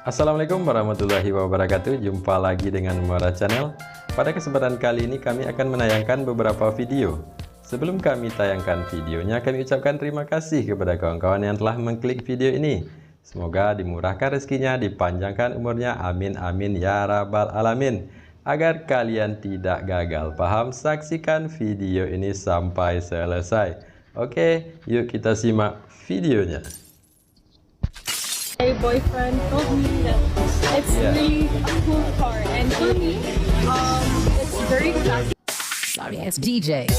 Assalamualaikum warahmatullahi wabarakatuh. Jumpa lagi dengan Muara Channel. Pada kesempatan kali ini kami akan menayangkan beberapa video. Sebelum kami tayangkan videonya, kami ucapkan terima kasih kepada kawan-kawan yang telah mengklik video ini. Semoga dimurahkan rezekinya, dipanjangkan umurnya, amin amin ya rabbal alamin. Agar kalian tidak gagal paham, saksikan video ini sampai selesai. Oke, yuk kita simak videonya. My boyfriend told me that it's really a cool car, and for me, it's very classy. Sorry, it's DJ.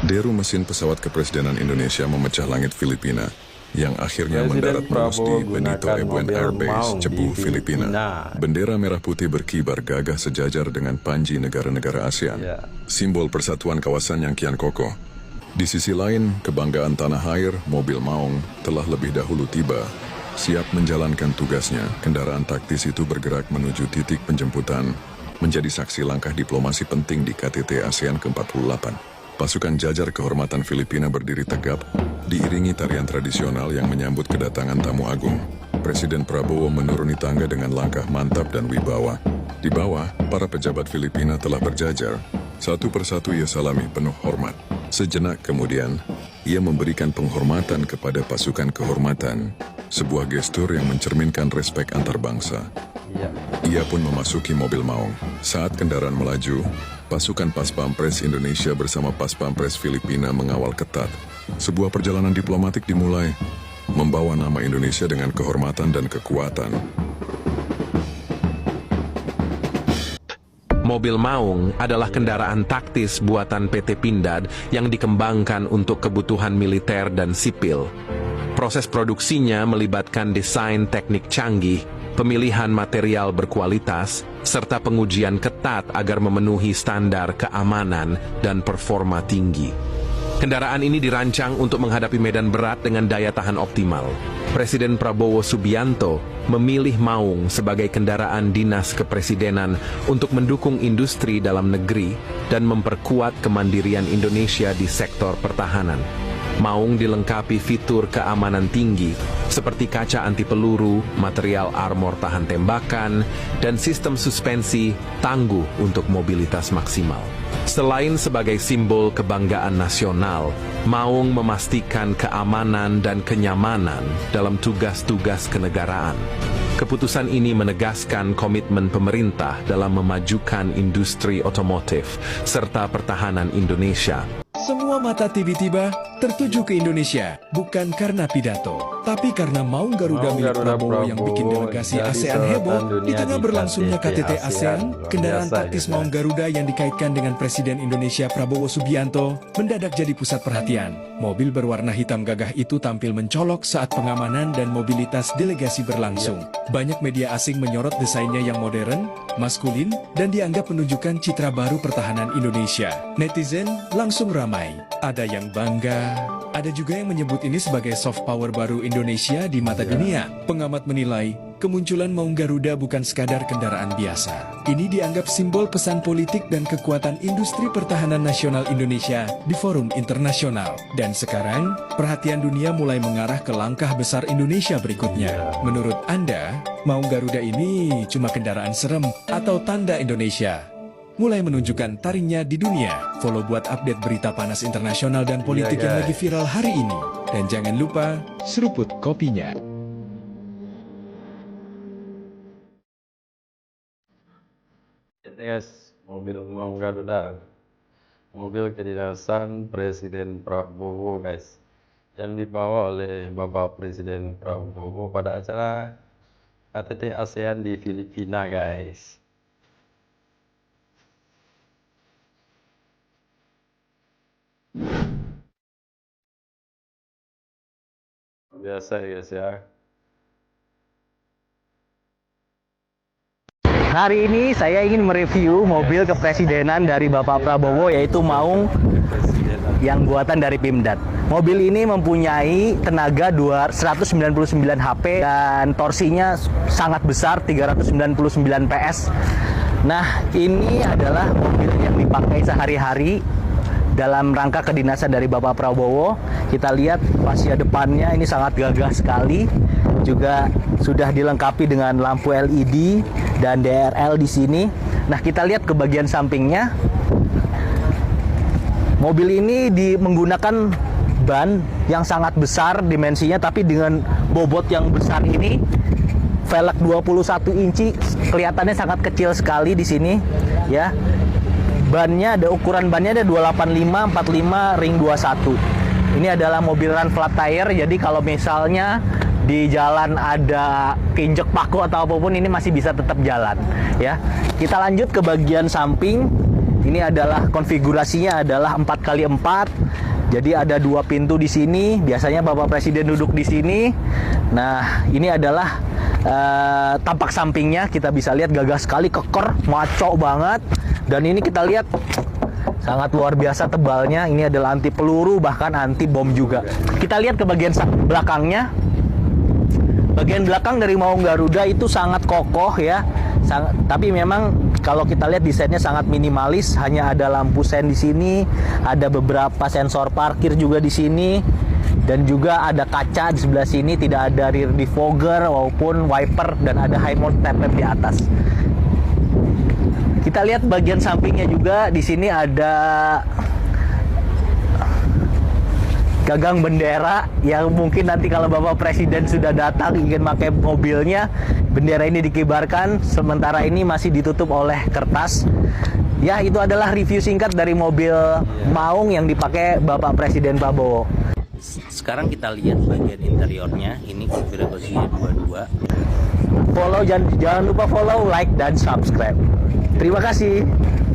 Deru mesin pesawat kepresidenan Indonesia memecah langit Filipina yang akhirnya mendarat mulus di Benito Ebuen Air Base, Cebu, Filipina. Bendera merah putih berkibar gagah sejajar dengan panji negara-negara ASEAN, simbol persatuan kawasan yang kian kokoh. Di sisi lain, kebanggaan tanah air, mobil Maung telah lebih dahulu tiba. Siap menjalankan tugasnya, kendaraan taktis itu bergerak menuju titik penjemputan, menjadi saksi langkah diplomasi penting di KTT ASEAN ke-48. Pasukan jajar kehormatan Filipina berdiri tegap, diiringi tarian tradisional yang menyambut kedatangan tamu agung. Presiden Prabowo menuruni tangga dengan langkah mantap dan wibawa. Di bawah, para pejabat Filipina telah berjajar. Satu persatu ia salami penuh hormat. Sejenak kemudian, ia memberikan penghormatan kepada pasukan kehormatan. Sebuah gestur yang mencerminkan respek antar bangsa. Ia pun memasuki mobil Maung. Saat kendaraan melaju, pasukan Paspampres Indonesia bersama Paspampres Filipina mengawal ketat. Sebuah perjalanan diplomatik dimulai, membawa nama Indonesia dengan kehormatan dan kekuatan. Mobil Maung adalah kendaraan taktis buatan PT Pindad yang dikembangkan untuk kebutuhan militer dan sipil. Proses produksinya melibatkan desain teknik canggih, pemilihan material berkualitas, serta pengujian ketat agar memenuhi standar keamanan dan performa tinggi. Kendaraan ini dirancang untuk menghadapi medan berat dengan daya tahan optimal. Presiden Prabowo Subianto memilih Maung sebagai kendaraan dinas kepresidenan untuk mendukung industri dalam negeri dan memperkuat kemandirian Indonesia di sektor pertahanan. Maung dilengkapi fitur keamanan tinggi seperti kaca anti peluru, material armor tahan tembakan, dan sistem suspensi tangguh untuk mobilitas maksimal. Selain sebagai simbol kebanggaan nasional, Maung memastikan keamanan dan kenyamanan dalam tugas-tugas kenegaraan. Keputusan ini menegaskan komitmen pemerintah dalam memajukan industri otomotif serta pertahanan Indonesia. Semua mata tiba-tiba tertuju ke Indonesia, bukan karena pidato, tapi karena Maung Garuda milik Prabowo yang bikin delegasi ASEAN heboh. Di tengah berlangsungnya KTT ASEAN, kendaraan taktis Maung Garuda yang dikaitkan dengan Presiden Indonesia Prabowo Subianto mendadak jadi pusat perhatian. Mobil berwarna hitam gagah itu tampil mencolok saat pengamanan dan mobilitas delegasi berlangsung. Banyak media asing menyorot desainnya yang modern, maskulin, dan dianggap menunjukkan citra baru pertahanan Indonesia. Netizen langsung ramai. Ada yang bangga, ada juga yang menyebut ini sebagai soft power baru Indonesia di mata dunia. Pengamat menilai, kemunculan Maung Garuda bukan sekadar kendaraan biasa. Ini dianggap simbol pesan politik dan kekuatan industri pertahanan nasional Indonesia di forum internasional. Dan sekarang, perhatian dunia mulai mengarah ke langkah besar Indonesia berikutnya. Menurut Anda, Maung Garuda ini cuma kendaraan serem atau tanda Indonesia mulai menunjukkan taringnya di dunia? Follow buat update berita panas internasional dan politik yang lagi viral hari ini. Dan jangan lupa seruput kopinya. Yes, mobil Maung Garuda, mobil kedinasan Presiden Prabowo, guys, yang dibawa oleh Bapak Presiden Prabowo pada acara KTT ASEAN di Filipina, guys. Biasa ya, guys ya. Hari ini saya ingin mereview mobil kepresidenan dari Bapak Prabowo, yaitu Maung yang buatan dari Pindad. Mobil ini mempunyai tenaga 199 HP dan torsinya sangat besar, 399 PS. Nah, ini adalah mobil yang dipakai sehari-hari dalam rangka kedinasan dari Bapak Prabowo. Kita lihat fascia depannya ini sangat gagah sekali. Juga sudah dilengkapi dengan lampu LED dan DRL di sini. Nah, kita lihat ke bagian sampingnya. Mobil ini menggunakan ban yang sangat besar dimensinya, tapi dengan bobot yang besar ini, velg 21 inci kelihatannya sangat kecil sekali di sini, ya. Bannya ukuran bannya ada 285 45 ring 21. Ini adalah mobil run flat tire, jadi kalau misalnya di jalan ada keinjek paku atau apapun, ini masih bisa tetap jalan, ya. Kita lanjut ke bagian samping. Ini adalah konfigurasinya adalah 4x4. Jadi ada 2 pintu di sini. Biasanya Bapak Presiden duduk di sini. Nah, ini adalah tampak sampingnya. Kita bisa lihat gagah sekali, keker, maco banget. Dan ini kita lihat sangat luar biasa tebalnya. Ini adalah anti peluru, bahkan anti bom juga. Kita lihat ke bagian belakangnya. Bagian belakang dari Maung Garuda itu sangat kokoh, ya. Tapi memang kalau kita lihat desainnya sangat minimalis, hanya ada lampu sen di sini, ada beberapa sensor parkir juga di sini, dan juga ada kaca di sebelah sini, tidak ada rear defogger maupun wiper, dan ada high mount tail lamp di atas. Kita lihat bagian sampingnya juga, di sini ada gagang bendera yang mungkin nanti kalau Bapak Presiden sudah datang ingin pakai mobilnya, bendera ini dikibarkan. Sementara ini masih ditutup oleh kertas. Ya, itu adalah review singkat dari mobil Maung yang dipakai Bapak Presiden Prabowo. Sekarang kita lihat bagian interiornya. Ini konfigurasinya 22. Follow, jangan lupa follow, like, dan subscribe. Terima kasih.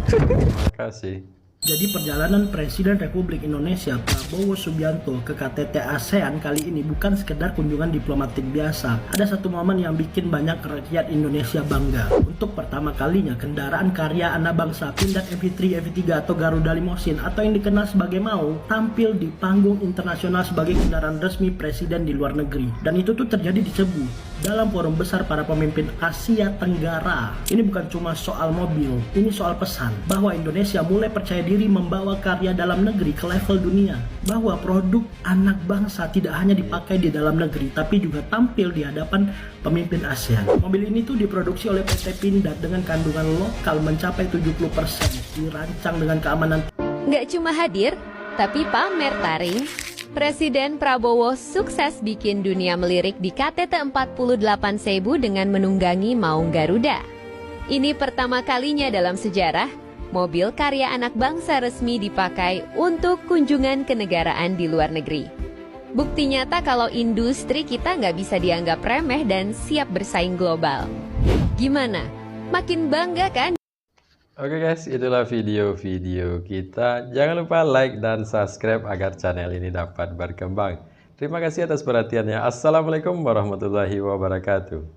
Terima kasih. Jadi perjalanan Presiden Republik Indonesia Prabowo Subianto ke KTT ASEAN kali ini bukan sekedar kunjungan diplomatik biasa. Ada satu momen yang bikin banyak rakyat Indonesia bangga. Untuk pertama kalinya kendaraan karya anak bangsa Pindad MV3, MV3 atau Garuda Limousine atau yang dikenal sebagai Maung tampil di panggung internasional sebagai kendaraan resmi Presiden di luar negeri. Dan itu tuh terjadi di Cebu, dalam forum besar para pemimpin Asia Tenggara. Ini bukan cuma soal mobil, ini soal pesan bahwa Indonesia mulai percaya diri membawa karya dalam negeri ke level dunia, bahwa produk anak bangsa tidak hanya dipakai di dalam negeri tapi juga tampil di hadapan pemimpin ASEAN. Mobil ini tuh diproduksi oleh PT Pindad dengan kandungan lokal mencapai 70%, dirancang dengan keamanan. Nggak cuma hadir, tapi pamer taring. Presiden Prabowo sukses bikin dunia melirik di KTT 48 Cebu dengan menunggangi Maung Garuda. Ini pertama kalinya dalam sejarah, mobil karya anak bangsa resmi dipakai untuk kunjungan kenegaraan di luar negeri. Bukti nyata kalau industri kita nggak bisa dianggap remeh dan siap bersaing global. Gimana? Makin bangga kan? Oke guys, itulah video-video kita. Jangan lupa like dan subscribe agar channel ini dapat berkembang. Terima kasih atas perhatiannya. Assalamualaikum warahmatullahi wabarakatuh.